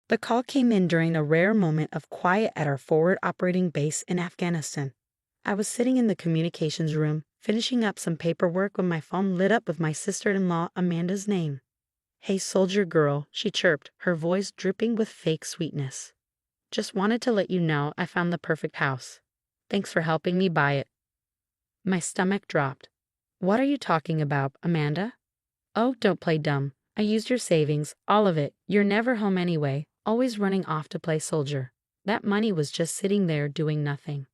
The call came in during a rare moment of quiet at our forward operating base in Afghanistan. I was sitting in the communications room, finishing up some paperwork when my phone lit up with my sister-in-law Amanda's name. "Hey, soldier girl," she chirped, her voice dripping with fake sweetness. "Just wanted to let you know I found the perfect house. Thanks for helping me buy it." My stomach dropped. "What are you talking about, Amanda?" "Oh, don't play dumb. I used your savings, all of it. You're never home anyway, always running off to play soldier. That money was just sitting there doing nothing."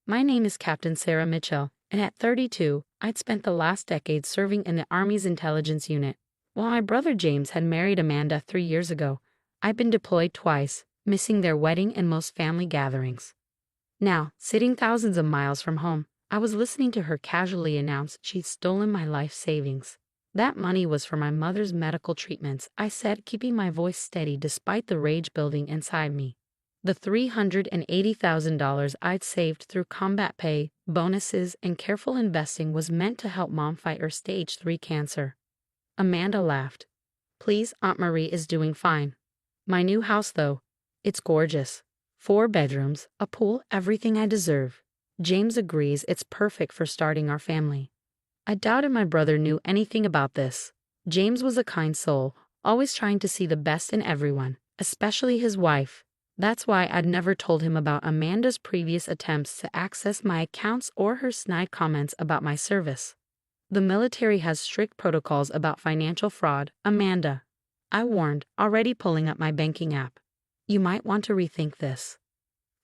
My name is Captain Sarah Mitchell, and at 32, I'd spent the last decade serving in the Army's intelligence unit. While my brother James had married Amanda 3 years ago, I'd been deployed twice, missing their wedding and most family gatherings. Now, sitting thousands of miles from home, I was listening to her casually announce she'd stolen my life savings. That money was for my mother's medical treatments, I said, keeping my voice steady despite the rage building inside me. The $380,000 I'd saved through combat pay, bonuses, and careful investing was meant to help Mom fight her stage 3 cancer. Amanda laughed. "Please, Aunt Marie is doing fine. My new house, though, it's gorgeous. 4 bedrooms, a pool, everything I deserve. James agrees it's perfect for starting our family." I doubted my brother knew anything about this. James was a kind soul, always trying to see the best in everyone, especially his wife. That's why I'd never told him about Amanda's previous attempts to access my accounts or her snide comments about my service. "The military has strict protocols about financial fraud, Amanda," I warned, already pulling up my banking app. "You might want to rethink this."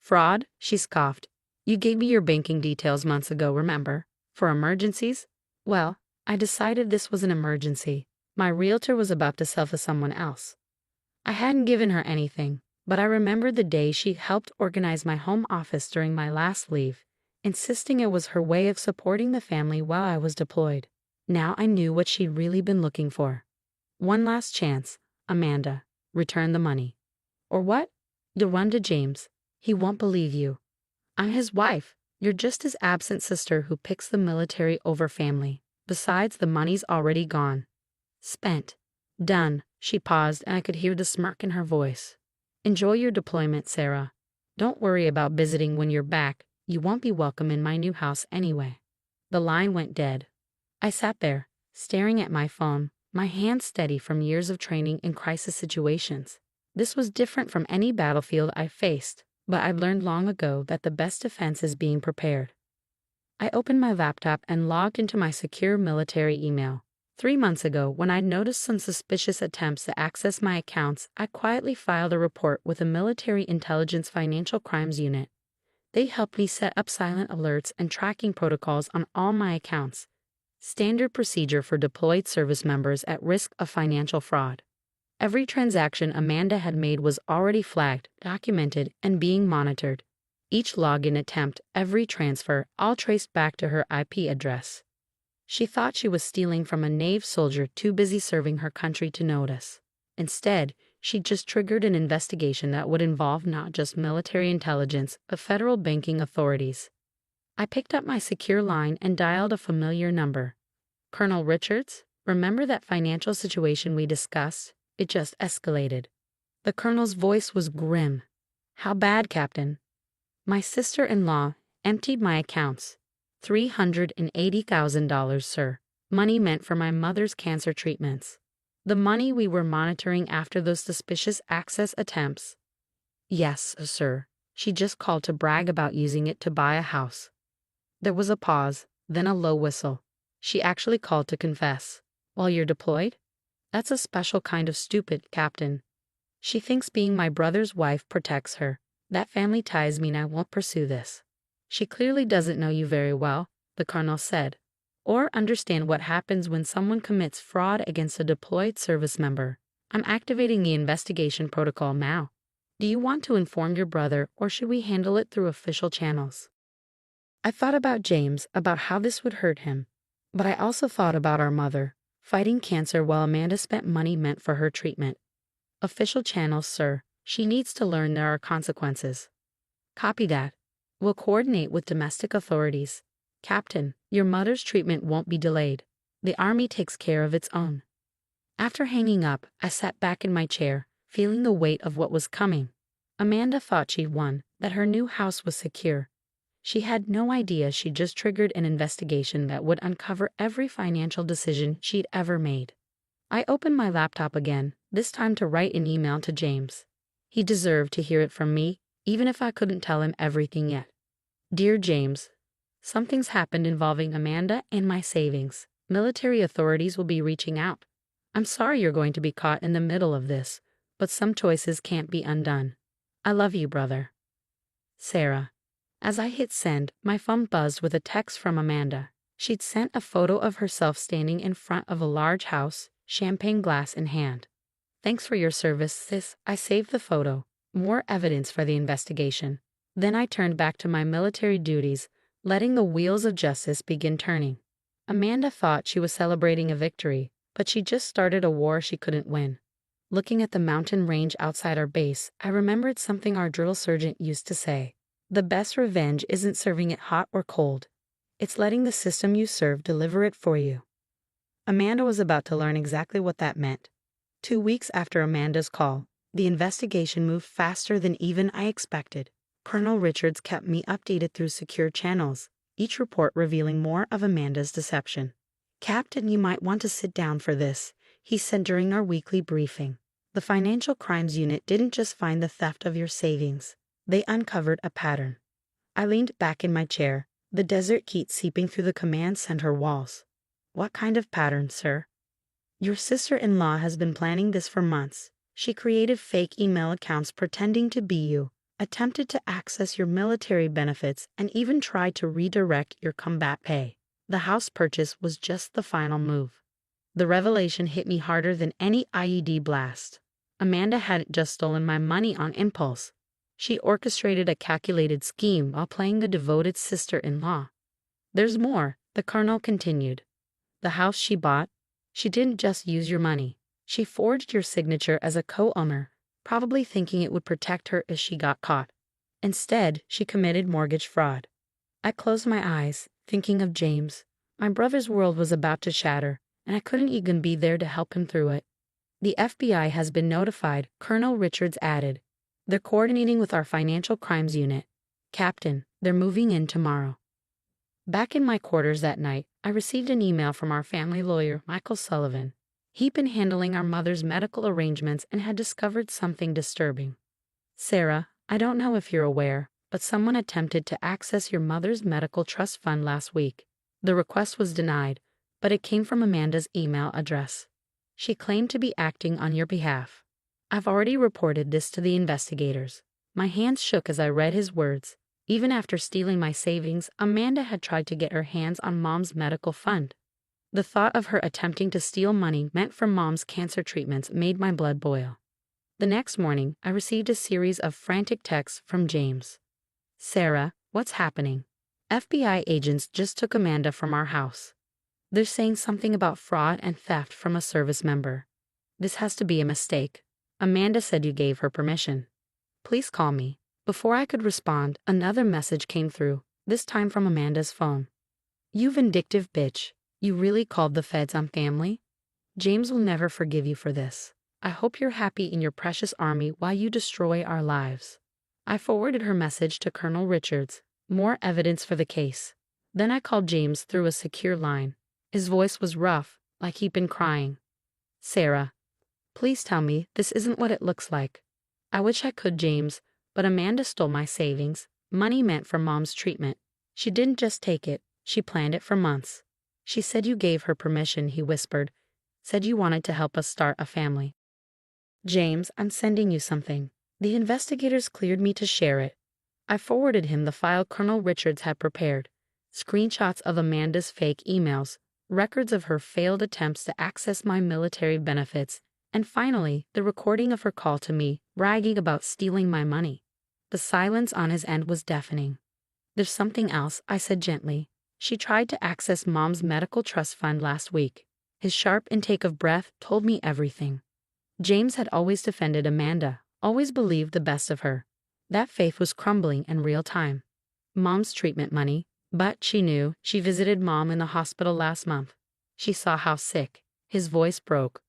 "Fraud?" she scoffed. "You gave me your banking details months ago, remember? For emergencies?" Well, I decided this was an emergency. My realtor was about to sell to someone else. I hadn't given her anything, but I remembered the day she helped organize my home office during my last leave, insisting it was her way of supporting the family while I was deployed. Now I knew what she'd really been looking for. "One last chance, Amanda. Return the money. Or what? You'll run to James. He won't believe you. I'm his wife. You're just his absent sister who picks the military over family. Besides, the money's already gone. Spent. Done." She paused, and I could hear the smirk in her voice. "Enjoy your deployment, Sarah. Don't worry about visiting when you're back. You won't be welcome in my new house anyway." The line went dead. I sat there, staring at my phone, my hands steady from years of training in crisis situations. This was different from any battlefield I faced, but I'd learned long ago that the best defense is being prepared. I opened my laptop and logged into my secure military email. 3 months ago, when I'd noticed some suspicious attempts to access my accounts, I quietly filed a report with the Military Intelligence Financial Crimes Unit. They helped me set up silent alerts and tracking protocols on all my accounts. Standard procedure for deployed service members at risk of financial fraud. Every transaction Amanda had made was already flagged, documented, and being monitored. Each login attempt, every transfer, all traced back to her IP address. She thought she was stealing from a naive soldier too busy serving her country to notice. Instead, she just triggered an investigation that would involve not just military intelligence, but federal banking authorities. I picked up my secure line and dialed a familiar number. "Colonel Richards, remember that financial situation we discussed? It just escalated." The colonel's voice was grim. "How bad, Captain?" "My sister-in-law emptied my accounts. $380,000, sir. Money meant for my mother's cancer treatments. The money we were monitoring after those suspicious access attempts." "Yes, sir. She just called to brag about using it to buy a house." There was a pause, then a low whistle. "She actually called to confess." "While you're deployed?" "That's a special kind of stupid, Captain. She thinks being my brother's wife protects her. That family ties mean I won't pursue this." "She clearly doesn't know you very well," the colonel said, "or understand what happens when someone commits fraud against a deployed service member. I'm activating the investigation protocol now. Do you want to inform your brother, or should we handle it through official channels?" I thought about James, about how this would hurt him. But I also thought about our mother, fighting cancer while Amanda spent money meant for her treatment. "Official channels, sir. She needs to learn there are consequences." "Copy that. We'll coordinate with domestic authorities. Captain, your mother's treatment won't be delayed. The Army takes care of its own." After hanging up, I sat back in my chair, feeling the weight of what was coming. Amanda thought she'd won, that her new house was secure. She had no idea she'd just triggered an investigation that would uncover every financial decision she'd ever made. I opened my laptop again, this time to write an email to James. He deserved to hear it from me, even if I couldn't tell him everything yet. Dear James, something's happened involving Amanda and my savings. Military authorities will be reaching out. I'm sorry you're going to be caught in the middle of this, but some choices can't be undone. I love you, brother. Sarah. As I hit send, my phone buzzed with a text from Amanda. She'd sent a photo of herself standing in front of a large house, champagne glass in hand. Thanks for your service, sis. I saved the photo. More evidence for the investigation. Then I turned back to my military duties, letting the wheels of justice begin turning. Amanda thought she was celebrating a victory, but she just started a war she couldn't win. Looking at the mountain range outside our base, I remembered something our drill sergeant used to say. The best revenge isn't serving it hot or cold. It's letting the system you serve deliver it for you. Amanda was about to learn exactly what that meant. 2 weeks after Amanda's call, the investigation moved faster than even I expected. Colonel Richards kept me updated through secure channels, each report revealing more of Amanda's deception. Captain, you might want to sit down for this, he said during our weekly briefing. The Financial Crimes Unit didn't just find the theft of your savings. They uncovered a pattern. I leaned back in my chair, the desert heat seeping through the command center walls. What kind of pattern, sir? Your sister-in-law has been planning this for months. She created fake email accounts pretending to be you, attempted to access your military benefits, and even tried to redirect your combat pay. The house purchase was just the final move. The revelation hit me harder than any IED blast. Amanda hadn't just stolen my money on impulse. She orchestrated a calculated scheme while playing the devoted sister-in-law. There's more, the colonel continued. The house she bought, she didn't just use your money. She forged your signature as a co-owner, probably thinking it would protect her if she got caught. Instead, she committed mortgage fraud. I closed my eyes, thinking of James. My brother's world was about to shatter, and I couldn't even be there to help him through it. The FBI has been notified, Colonel Richards added. They're coordinating with our Financial Crimes Unit. Captain, they're moving in tomorrow. Back in my quarters that night, I received an email from our family lawyer, Michael Sullivan. He'd been handling our mother's medical arrangements and had discovered something disturbing. Sarah, I don't know if you're aware, but someone attempted to access your mother's medical trust fund last week. The request was denied, but it came from Amanda's email address. She claimed to be acting on your behalf. I've already reported this to the investigators. My hands shook as I read his words. Even after stealing my savings, Amanda had tried to get her hands on Mom's medical fund. The thought of her attempting to steal money meant for Mom's cancer treatments made my blood boil. The next morning, I received a series of frantic texts from James. Sarah, what's happening? FBI agents just took Amanda from our house. They're saying something about fraud and theft from a service member. This has to be a mistake. Amanda said you gave her permission. Please call me. Before I could respond, another message came through, this time from Amanda's phone. You vindictive bitch. You really called the feds on family? James will never forgive you for this. I hope you're happy in your precious army while you destroy our lives. I forwarded her message to Colonel Richards. More evidence for the case. Then I called James through a secure line. His voice was rough, like he'd been crying. Sarah, please tell me this isn't what it looks like. I wish I could, James, but Amanda stole my savings, money meant for Mom's treatment. She didn't just take it, she planned it for months. She said you gave her permission, he whispered. Said you wanted to help us start a family. James, I'm sending you something. The investigators cleared me to share it. I forwarded him the file Colonel Richards had prepared. Screenshots of Amanda's fake emails, records of her failed attempts to access my military benefits, and finally, the recording of her call to me, bragging about stealing my money. The silence on his end was deafening. There's something else, I said gently. She tried to access Mom's medical trust fund last week. His sharp intake of breath told me everything. James had always defended Amanda, always believed the best of her. That faith was crumbling in real time. Mom's treatment money, but she knew she visited Mom in the hospital last month. She saw how sick. His voice broke.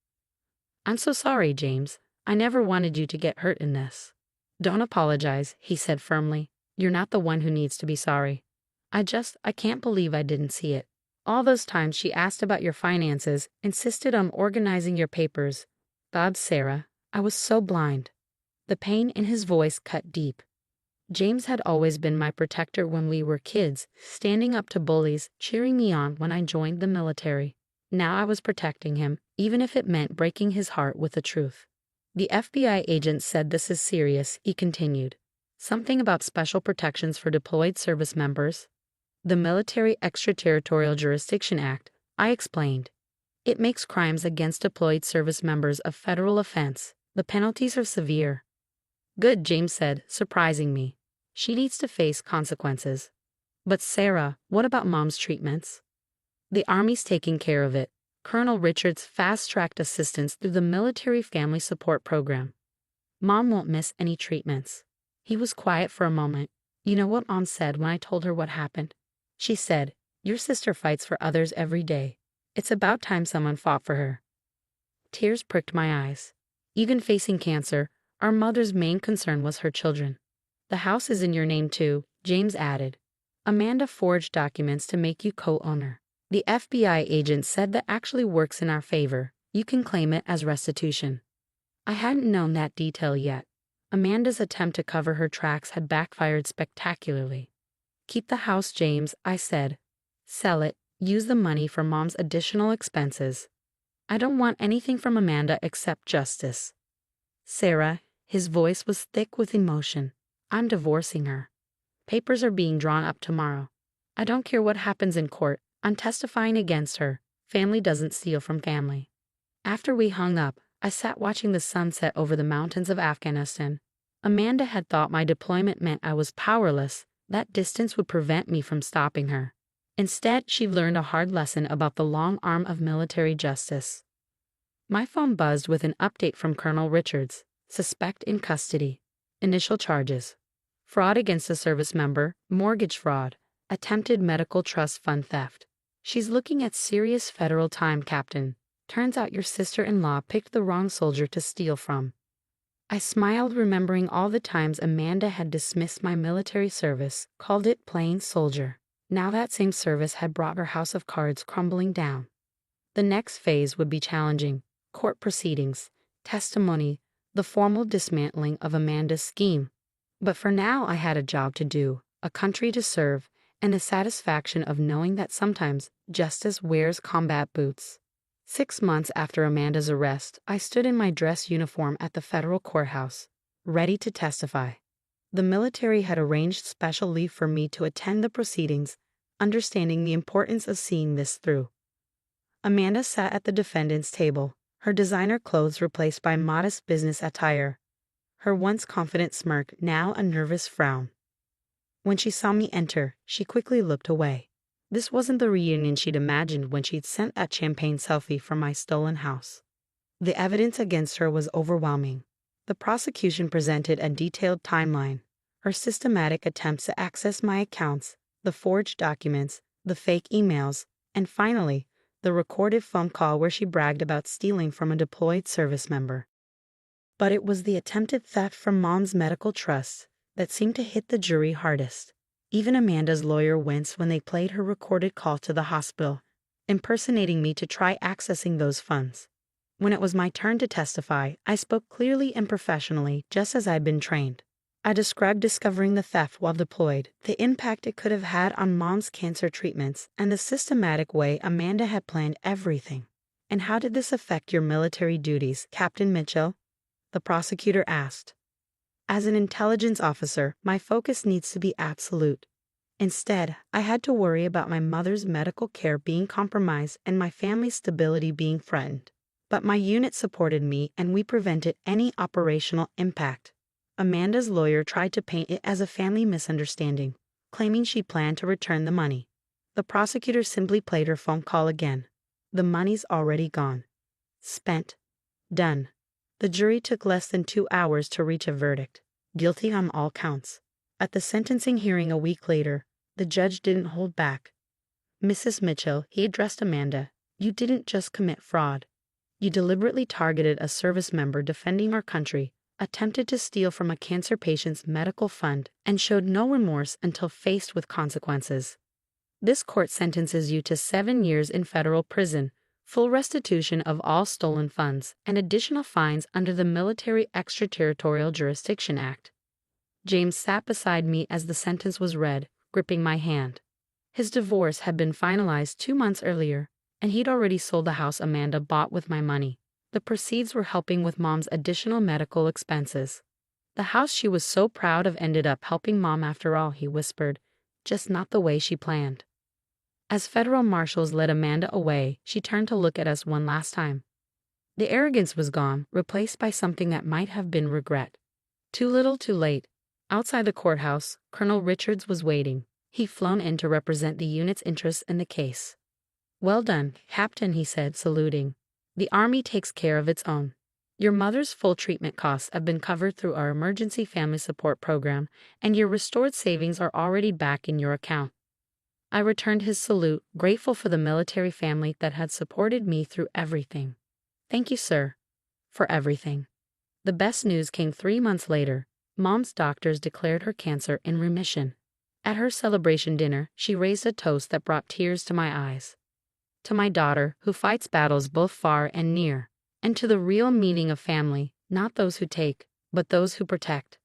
I'm so sorry, James. I never wanted you to get hurt in this. Don't apologize, he said firmly. You're not the one who needs to be sorry. I can't believe I didn't see it. All those times she asked about your finances, insisted on organizing your papers. Bob, Sarah, I was so blind. The pain in his voice cut deep. James had always been my protector when we were kids, standing up to bullies, cheering me on when I joined the military. Now I was protecting him, even if it meant breaking his heart with the truth. The FBI agent said this is serious, he continued. Something about special protections for deployed service members. The Military Extraterritorial Jurisdiction Act, I explained. It makes crimes against deployed service members a federal offense. The penalties are severe. Good, James said, surprising me. She needs to face consequences. But Sarah, what about Mom's treatments? The Army's taking care of it. Colonel Richards fast-tracked assistance through the Military Family Support Program. Mom won't miss any treatments. He was quiet for a moment. You know what Mom said when I told her what happened? She said, your sister fights for others every day. It's about time someone fought for her. Tears pricked my eyes. Even facing cancer, our mother's main concern was her children. The house is in your name too, James added. Amanda forged documents to make you co-owner. The FBI agent said that actually works in our favor. You can claim it as restitution. I hadn't known that detail yet. Amanda's attempt to cover her tracks had backfired spectacularly. Keep the house, James, I said. Sell it, use the money for Mom's additional expenses. I don't want anything from Amanda except justice. Sarah, his voice was thick with emotion. I'm divorcing her. Papers are being drawn up tomorrow. I don't care what happens in court. I'm testifying against her. Family doesn't steal from family. After we hung up, I sat watching the sunset over the mountains of Afghanistan. Amanda had thought my deployment meant I was powerless. That distance would prevent me from stopping her. Instead, she learned a hard lesson about the long arm of military justice. My phone buzzed with an update from Colonel Richards. Suspect in custody. Initial charges: fraud against a service member, mortgage fraud, attempted medical trust fund theft. She's looking at serious federal time, Captain. Turns out your sister-in-law picked the wrong soldier to steal from. I smiled, remembering all the times Amanda had dismissed my military service, called it plain soldier. Now that same service had brought her house of cards crumbling down. The next phase would be challenging: court proceedings, testimony, the formal dismantling of Amanda's scheme. But for now I had a job to do, a country to serve, and the satisfaction of knowing that sometimes justice wears combat boots. 6 months after Amanda's arrest, I stood in my dress uniform at the federal courthouse, ready to testify. The military had arranged special leave for me to attend the proceedings, understanding the importance of seeing this through. Amanda sat at the defendant's table, her designer clothes replaced by modest business attire, her once confident smirk now a nervous frown. When she saw me enter, she quickly looked away. This wasn't the reunion she'd imagined when she'd sent that champagne selfie from my stolen house. The evidence against her was overwhelming. The prosecution presented a detailed timeline: her systematic attempts to access my accounts, the forged documents, the fake emails, and finally, the recorded phone call where she bragged about stealing from a deployed service member. But it was the attempted theft from Mom's medical trust that seemed to hit the jury hardest. Even Amanda's lawyer winced when they played her recorded call to the hospital, impersonating me to try accessing those funds. When it was my turn to testify, I spoke clearly and professionally, just as I'd been trained. I described discovering the theft while deployed, the impact it could have had on Mom's cancer treatments, and the systematic way Amanda had planned everything. And how did this affect your military duties, Captain Mitchell? The prosecutor asked. As an intelligence officer, my focus needs to be absolute. Instead, I had to worry about my mother's medical care being compromised and my family's stability being threatened. But my unit supported me and we prevented any operational impact. Amanda's lawyer tried to paint it as a family misunderstanding, claiming she planned to return the money. The prosecutor simply played her phone call again. The money's already gone. Spent. Done. The jury took less than 2 hours to reach a verdict: guilty on all counts. At the sentencing hearing a week later, the judge didn't hold back. Mrs. Mitchell, he addressed Amanda, you didn't just commit fraud. You deliberately targeted a service member defending our country, attempted to steal from a cancer patient's medical fund, and showed no remorse until faced with consequences. This court sentences you to 7 years in federal prison, full restitution of all stolen funds, and additional fines under the Military Extraterritorial Jurisdiction Act. James sat beside me as the sentence was read, gripping my hand. His divorce had been finalized 2 months earlier, and he'd already sold the house Amanda bought with my money. The proceeds were helping with Mom's additional medical expenses. The house she was so proud of ended up helping Mom after all, he whispered, just not the way she planned. As federal marshals led Amanda away, she turned to look at us one last time. The arrogance was gone, replaced by something that might have been regret. Too little, too late. Outside the courthouse, Colonel Richards was waiting. He'd flown in to represent the unit's interests in the case. Well done, Captain, he said, saluting. The Army takes care of its own. Your mother's full treatment costs have been covered through our emergency family support program, and your restored savings are already back in your account. I returned his salute, grateful for the military family that had supported me through everything. Thank you, sir, for everything. The best news came 3 months later. Mom's doctors declared her cancer in remission. At her celebration dinner, she raised a toast that brought tears to my eyes. To my daughter, who fights battles both far and near, and to the real meaning of family, not those who take, but those who protect.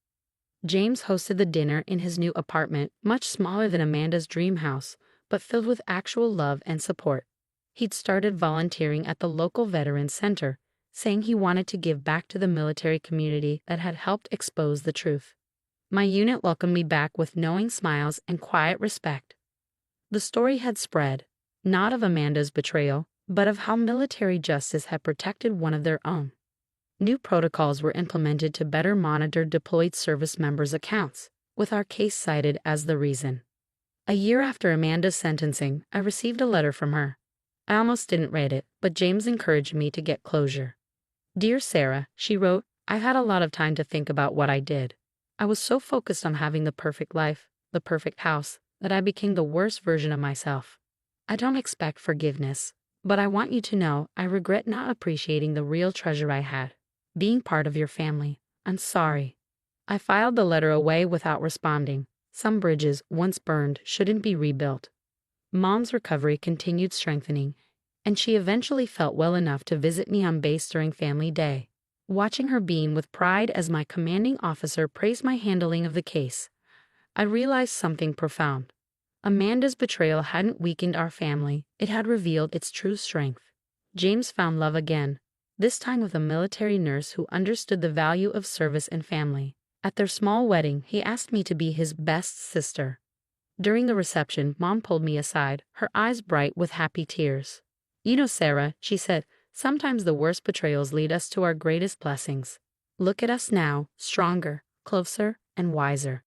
James hosted the dinner in his new apartment, much smaller than Amanda's dream house, but filled with actual love and support. He'd started volunteering at the local Veterans Center, saying he wanted to give back to the military community that had helped expose the truth. My unit welcomed me back with knowing smiles and quiet respect. The story had spread, not of Amanda's betrayal, but of how military justice had protected one of their own. New protocols were implemented to better monitor deployed service members' accounts, with our case cited as the reason. A year after Amanda's sentencing, I received a letter from her. I almost didn't read it, but James encouraged me to get closure. Dear Sarah, she wrote, I've had a lot of time to think about what I did. I was so focused on having the perfect life, the perfect house, that I became the worst version of myself. I don't expect forgiveness, but I want you to know I regret not appreciating the real treasure I had. Being part of your family. I'm sorry. I filed the letter away without responding. Some bridges, once burned, shouldn't be rebuilt. Mom's recovery continued strengthening, and she eventually felt well enough to visit me on base during family day. Watching her beam with pride as my commanding officer praised my handling of the case, I realized something profound. Amanda's betrayal hadn't weakened our family, it had revealed its true strength. James found love again, this time with a military nurse who understood the value of service and family. At their small wedding, he asked me to be his best sister. During the reception, Mom pulled me aside, her eyes bright with happy tears. You know, Sarah, she said, sometimes the worst betrayals lead us to our greatest blessings. Look at us now, stronger, closer, and wiser.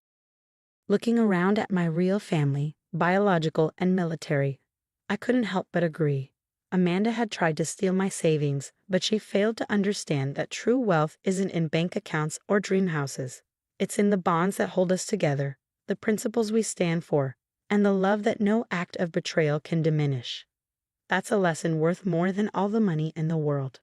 Looking around at my real family, biological and military, I couldn't help but agree. Amanda had tried to steal my savings, but she failed to understand that true wealth isn't in bank accounts or dream houses. It's in the bonds that hold us together, the principles we stand for, and the love that no act of betrayal can diminish. That's a lesson worth more than all the money in the world.